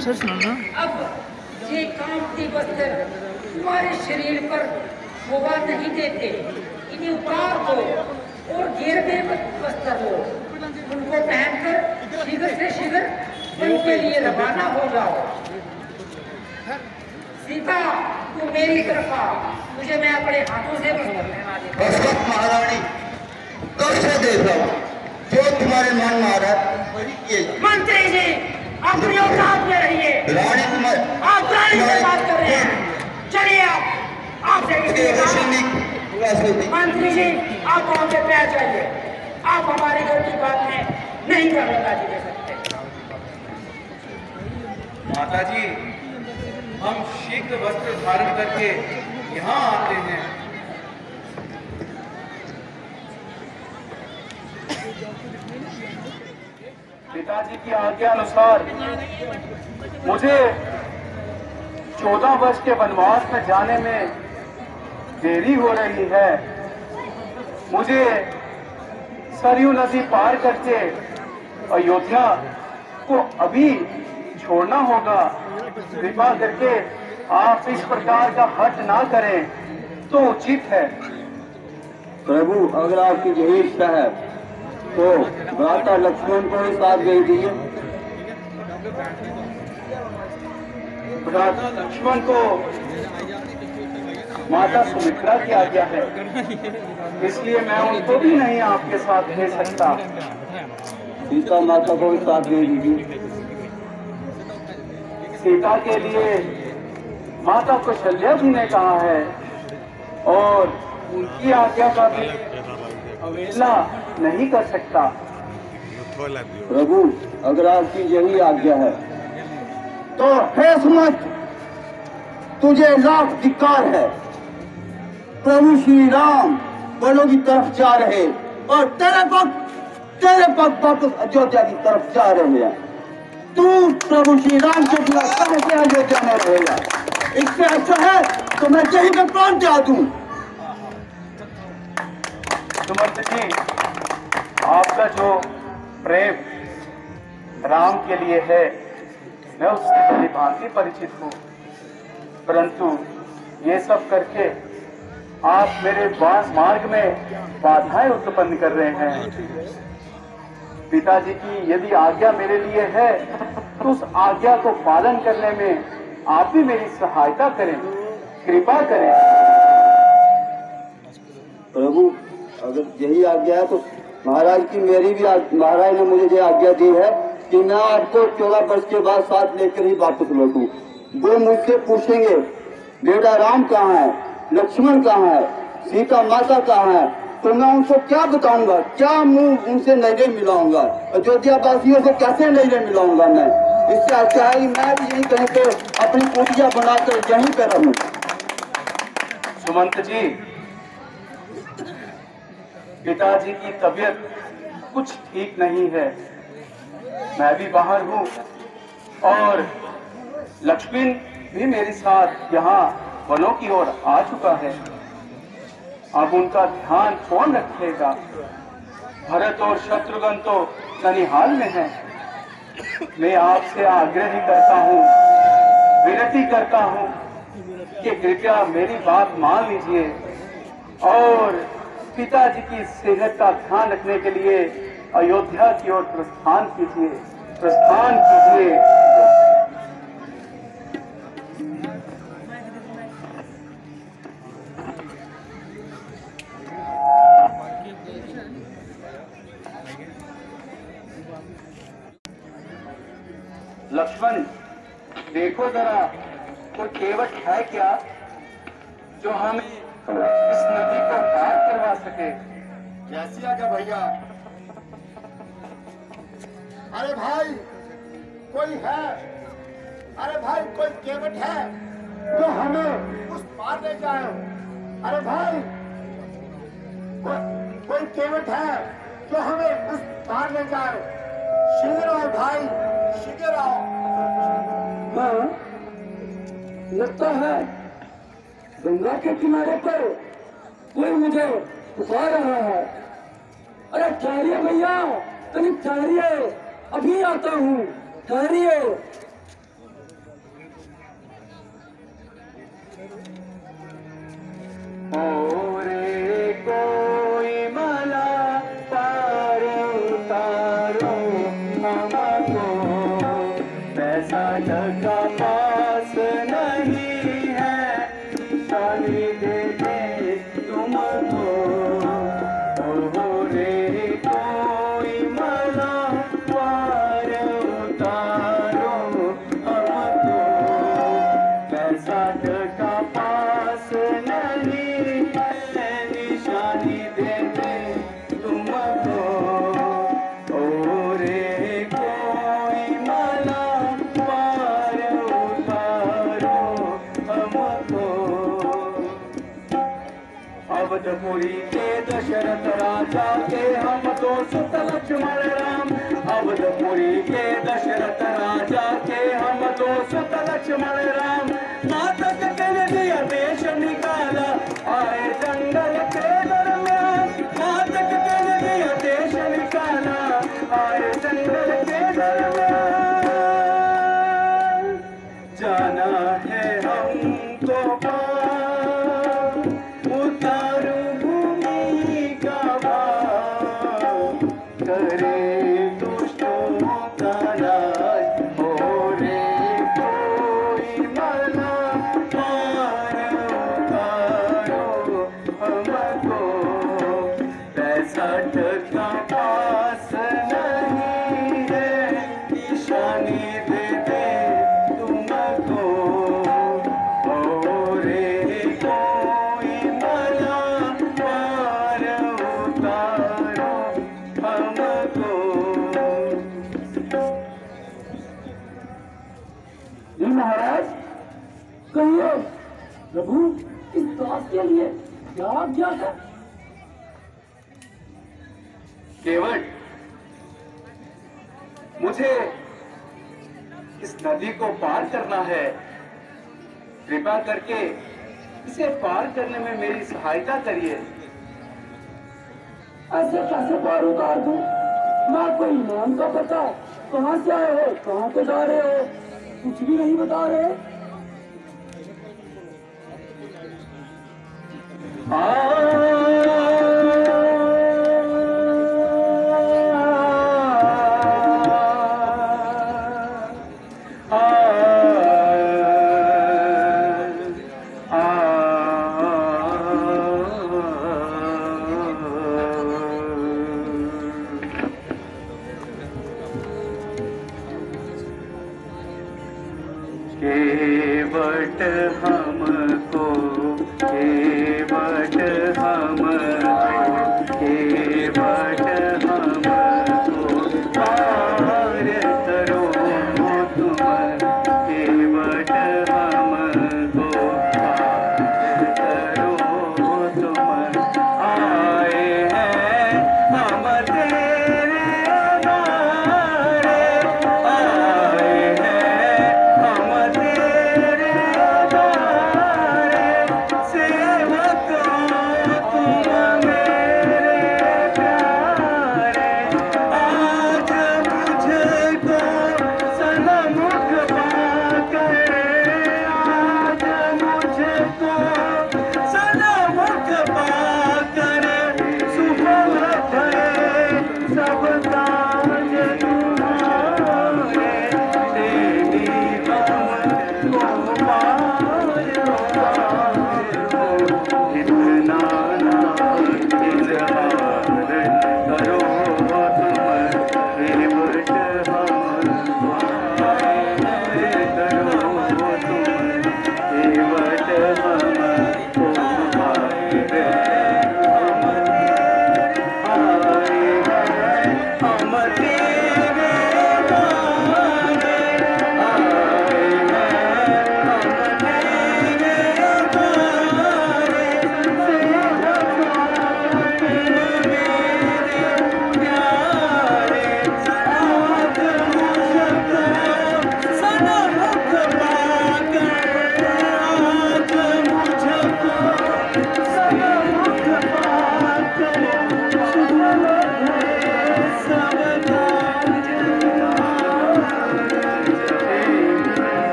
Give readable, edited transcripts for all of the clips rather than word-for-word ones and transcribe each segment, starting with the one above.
अच्छा सुनो। अब ये कांति वस्त्र तुम्हारे शरीर पर शोभा नहीं देते, इन्हें उतार दो और गिरवे वस्त्र लो, उनको पहनकर शीघ्र से शीघ्र वन के लिए रवाना हो जाओ। सीता तू मेरी तरफ आ, तुझे मैं अपने हाथों से वस्त्र पहना देता हूं। महारानी कब से देख रहा हूँ जो तुम्हारे मन में आ रहा है। मंत्री जी अपनी औकात में रहिए। रानी तुम्हारे आप रानी से बात कर रहे हैं, चलिए आपसे मंत्री जी आप हमसे पैर चाहिए, आप हमारे घर की बात में नहीं करने राजी दे सकते। माता जी हम शीघ्र वस्त्र धारण करके यहाँ आते हैं। पिताजी की आज्ञा अनुसार मुझे 14 वर्ष के वनवास में जाने में देरी हो रही है। मुझे सरयू नदी पार करके अयोध्या को अभी छोड़ना होगा। कृपा करके आप इस प्रकार का हट ना करें तो उचित है। प्रभु अगर आपकी यही इच्छा है तो भ्राता लक्ष्मण को ही साथ भेज दीजिए। भ्राता लक्ष्मण को माता सुमित्रा की आज्ञा है, इसलिए मैं उनको भी नहीं आपके साथ भेज सकता। सीता माता को भी साथ भेज दीजिए। सीता के लिए माता कौशल्या जी ने कहा है और उनकी आज्ञा का भी अवहेलना नहीं कर सकता। प्रभु अगर आपकी यही आज्ञा है तो हेस मत, तुझे लाख धिक्कार है। प्रभु श्री राम वनों की तरफ जा रहे और तेरे पग वापस अयोध्या की तरफ जा रहे हैं। तू प्रभु श्री राम के बिना कैसे अयोध्या में रहेगा? इससे अच्छा है तो मैं कहीं पे प्राण त्याग दूं। सुमंत जी आपका जो प्रेम राम के लिए है मैं उससे भली भांति परिचित हूँ, परंतु ये सब करके आप मेरे मार्ग में बाधाएं उत्पन्न कर रहे हैं। पिताजी की यदि आज्ञा मेरे लिए है तो उस आज्ञा को पालन करने में आप भी मेरी सहायता करें, कृपा करें। प्रभु अगर यही आज्ञा है तो महाराज की मेरी भी महाराज ने मुझे ये आज्ञा दी है कि मैं आपको 14 वर्ष के बाद साथ लेकर ही वापस लौटूं। वो मुझसे पूछेंगे बेटा राम कहाँ है, लक्ष्मण कहाँ है, सीता माता कहाँ है, तो मैं उनको क्या बताऊंगा? क्या मुंह उनसे नजरे मिलाऊंगा? अयोध्या वासियों को कैसे नजरे मिलाऊंगा मैं? इससे अच्छा है मैं भी यही कहीं पे अपनी कुटिया बनाकर यहीं पे रहूं। सुमंत जी पिताजी की तबीयत कुछ ठीक नहीं है, मैं भी बाहर हूँ और लक्ष्मण भी मेरे साथ यहाँ वनों की ओर आ चुका है। अब उनका ध्यान कौन रखेगा? भरत और शत्रुघ्न तो ननिहाल में हैं। मैं आपसे आग्रह ही करता हूँ, विनती करता हूँ कि कृपया मेरी बात मान लीजिए और पिताजी की सेहत का ध्यान रखने के लिए अयोध्या की ओर प्रस्थान कीजिए। लक्ष्मण देखो जरा, कोई केवट है क्या जो हमें इस नदी को पार करवा सके? कैसी आज्ञा भैया? अरे भाई कोई है, अरे भाई कोई केवट है जो हमें उस पार ले जाए। अरे भाई कोई केवट है जो हमें उस पार ले जाए। शीघ्र आओ भाई, शीघ्र आओ। हाँ लगता है गंगा के किनारे पर कोई मुझे पुकार रहा है। अरे ठहरिए भैया, कहीं ठहरिए, अभी आता हूँ, ठहरिए। पैसा टका पास नहीं है, निशानी दे दे तुमको। हो रे कोई मला पार उतारो हमको, पैसा टका पास नहीं है, निशानी दे दे तुमको। ओ रे कोई मला पार उतारो हमको। अवधपुरी के दशरथ राजा के हम तो सुत लक्ष्मण राम, अवधपुरी के दशरथ राजा के हम तो सुत लक्ष्मण राम। माता के दिया देश निकाला, आए जंगल के दरमियान, माता के दिया देश निकाला, आए जंगल के दरमियान। जाना है हमको पार, उतारू भूमि का भार, करे दुष्टों का नाश। हो रे कोई मला पार उतारो हमको, पैसा टका पास नहीं है, निशानी दे दे तुमको। हो रे कोई मला पार उतारो हमको। जी महाराज, कहिए प्रभु, इस दास के लिए क्या आज्ञा है? केवट, मुझे इस नदी को पार करना है, कृपा करके इसे पार करने में मेरी सहायता करिए। ऐसे कैसे पार उतार दूं? ना कोई नाम का पता, कहाँ से आए हो, कहाँ को जा रहे हो, कुछ भी नहीं बता रहे। केवट हमको, केवट हमको, केवट हमको पार करो तुम, केवट हमको पार करो तुम। आए हैं हम तेरे द्वारे, आए हैं हम तेरे द्वारे, सेवा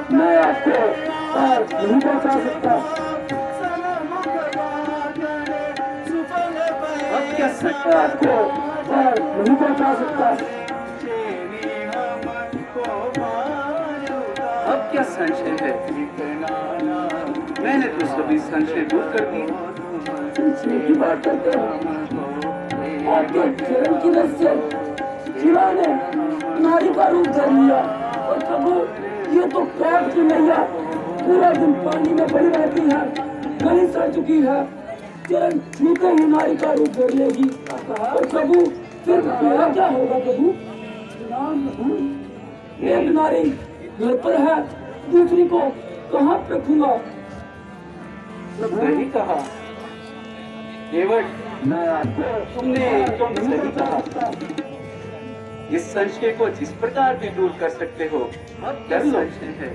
मैं आपको नहीं पहुंचा सकता। अब क्या मैं आपको नहीं पहुंचा सकता। अब क्या संशय है? मैंने तो सभी संशय दूर कर दिए। संशय की बात करते हैं। आपके चरण की रस से शिवा ने नारी का रूप धर लिया और प्रभु ये तो काट की मैया पूरा दिन पानी में पड़ी रहती है, गली सड़ चुकी है, चरण छूते ही नारी का रूप धर लेगी। और प्रभु फिर मेरा क्या होगा प्रभु? एक नारी घर पर है, दूसरी को कहाँ रखूंगा? सही कहा केवट, मैं आपको तुमने एकदम सही कहा। इस संशय को जिस प्रकार भी दूर कर सकते हो, अब क्या संशय है?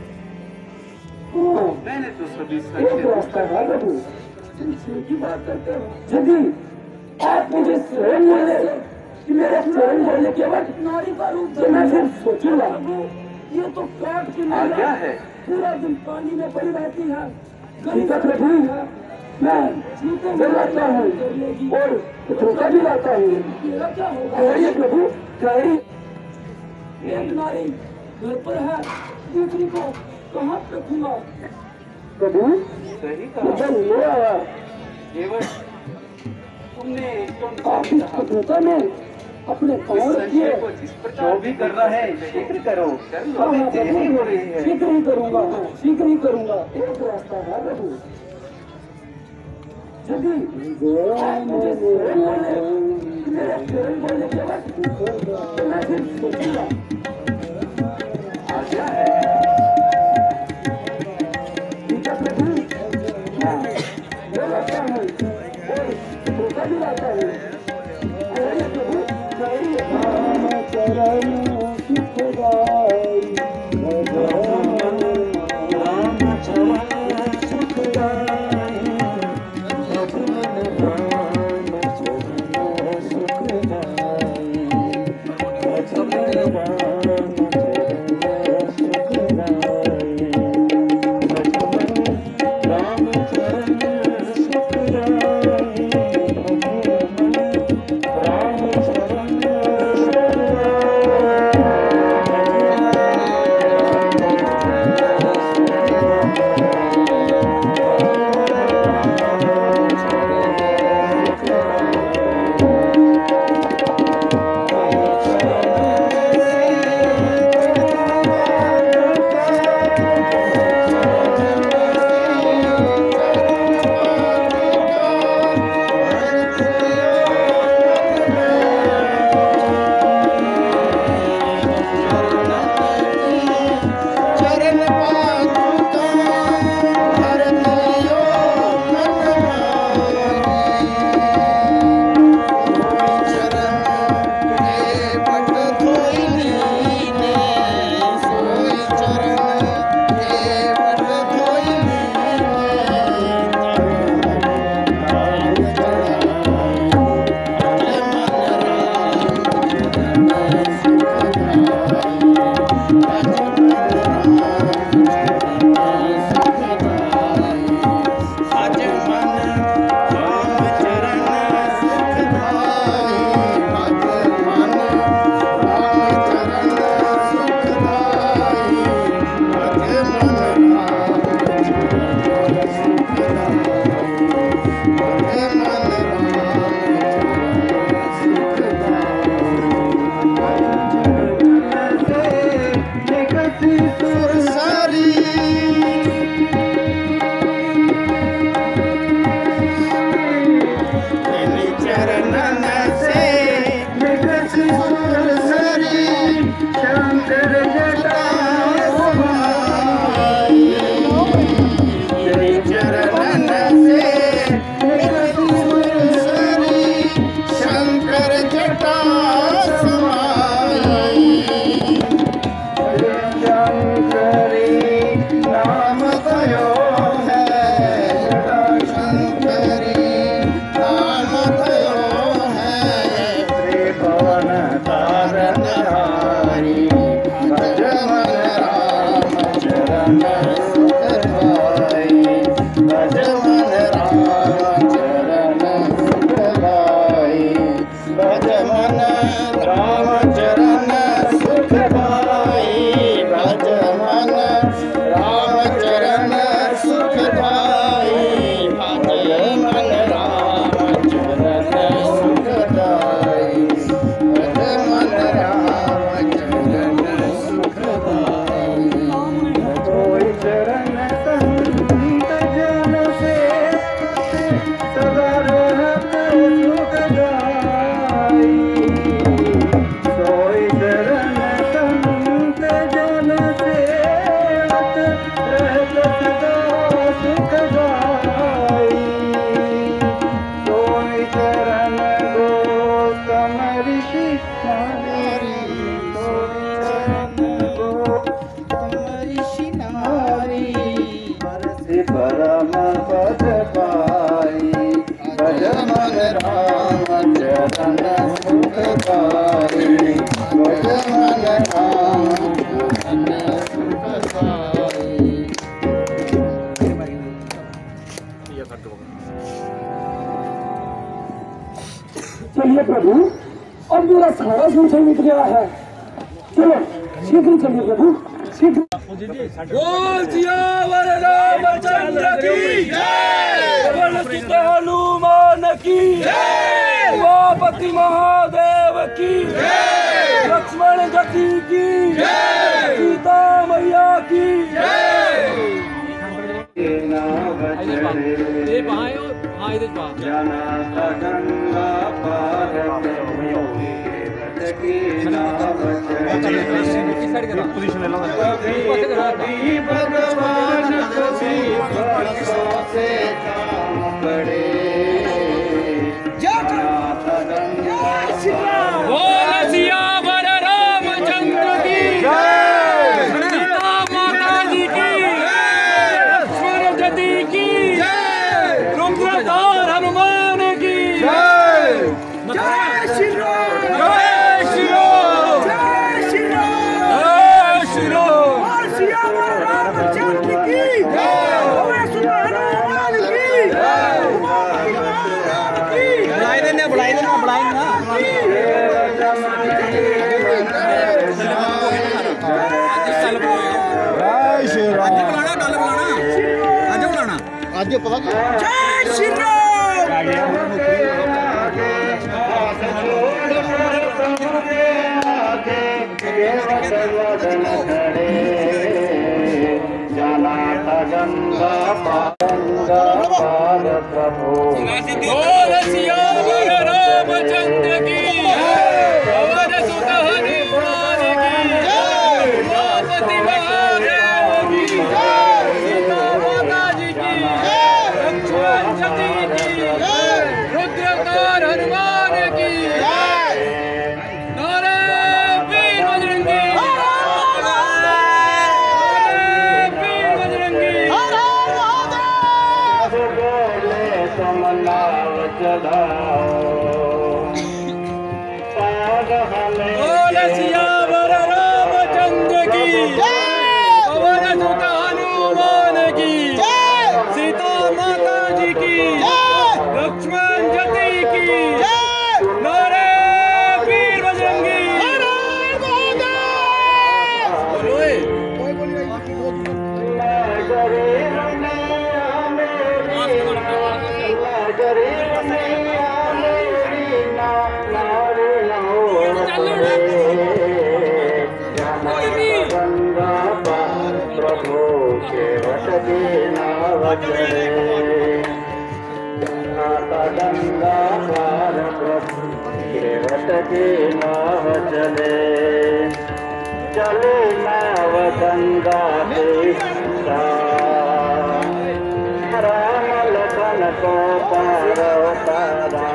मैंने तो सभी संशय दूर कर दिए। संशय की बात करते हो। यदि आप मुझे स्वयं बोले कि मेरे चरण बोलने के बाद नारी का रूप तो मैं फिर सोचूंगा ये तो काट की मैया क्या है? पूरा दिन पानी में पड़ी रहती है, गली का प्रभु है, मैं छूते लाता हूँ और धोखा भी लाता हूँ। मेरा क्या होगा प्रभु? एक नारी घर पर है, दूसरी को कहाँ रखूंगा? प्रभु सही कहा ले आया। केवट, तुमने एकदम आप सही इस कहा। कठोरता में अपने इस पाँव रखिए। संशय को जिस प्रकार भी करना है शीघ्र करो। कर लो, हाँ, हाँ, देरी हो रही है। शीघ्र ही करूंगा, शीघ्र ही करूंगा। एक रास्ता है प्रभु। यदि आप मुझे स्वयं बोले कि मेरे चरण बोलने के बाद तो मैं फिर सोचूंगा। आज्ञा है। ठीक है प्रभु, मैं ले लाता हूँ और धोखा भी लाता हूँ। अरे प्रभु, राम चरण सुखदाई, राम चरण सुखदाई। मन राम चरण सुखदाई, भज मन राम चरण सुखदाई, भज मन राम चरण सुखदाई, भज मन राम चरण सुखदाई। कोई चरण संत जन से सदा रहत सुखदाई, सोई चरण संत जन से रहत सदा सुखदाई, सोई चरण गौतम ऋषि नारी, सोई चरण गौतम ऋषि नारी, परसि परम पद पाई, भज मन राम चरण सुखदाई, भज मन राम चरण सुखदाई। चलिए प्रभु, अब मेरा सारा संशय मिट गया है। चलो शीघ्र चलिए प्रभु, शीघ्र। बोल सियावर रामचंद्र की जय, पवन सुत हनुमान की जय, उमापति महादेव की जय, लक्ष्मण गति की जय, सीता मैया की जय। जना गंगा पार की नाव चले, कभी भगवान कभी भक्तों से काम पड़े, जना गंगा बोल सियावर रामचंद्र की जय, सीता माता जी की जय, लक्ष्मण गति की जय, रुद्रधार हनुमान की जय। जय श्री राम, जय श्री राम, जय श्री राम, जय श्री राम। बोल सियावर रामचंद्र की जय, पवन सुत हनुमान की जय, उमापति महादेव की जय। बुलाई देना आज पता जय श्री राम। जाना गंगा पार प्रभु, बोल सियावर रामचंद्र की पवन सुत हनुमान की जय, उमापति महादेव की जय, सीता माता जी की जय, लक्ष्मण गति की जय, रुद्रधार हनुमान की जय। नारे वीर बजरंगी, नारे वीर बजरंगी। बोले तुम नाव चलाओ, पार हमें बोल सियावर रामचंद्र की पवन सुत हनुमान की सीता माता जी की लक्ष्मण गति की नारे वीर बजरंगी। गंगा पार प्रभु के वट की नाव चले, गंगा पार प्रभु के वट की नाव चले, चले नाव गंगा के राम लखन को पार उतारा,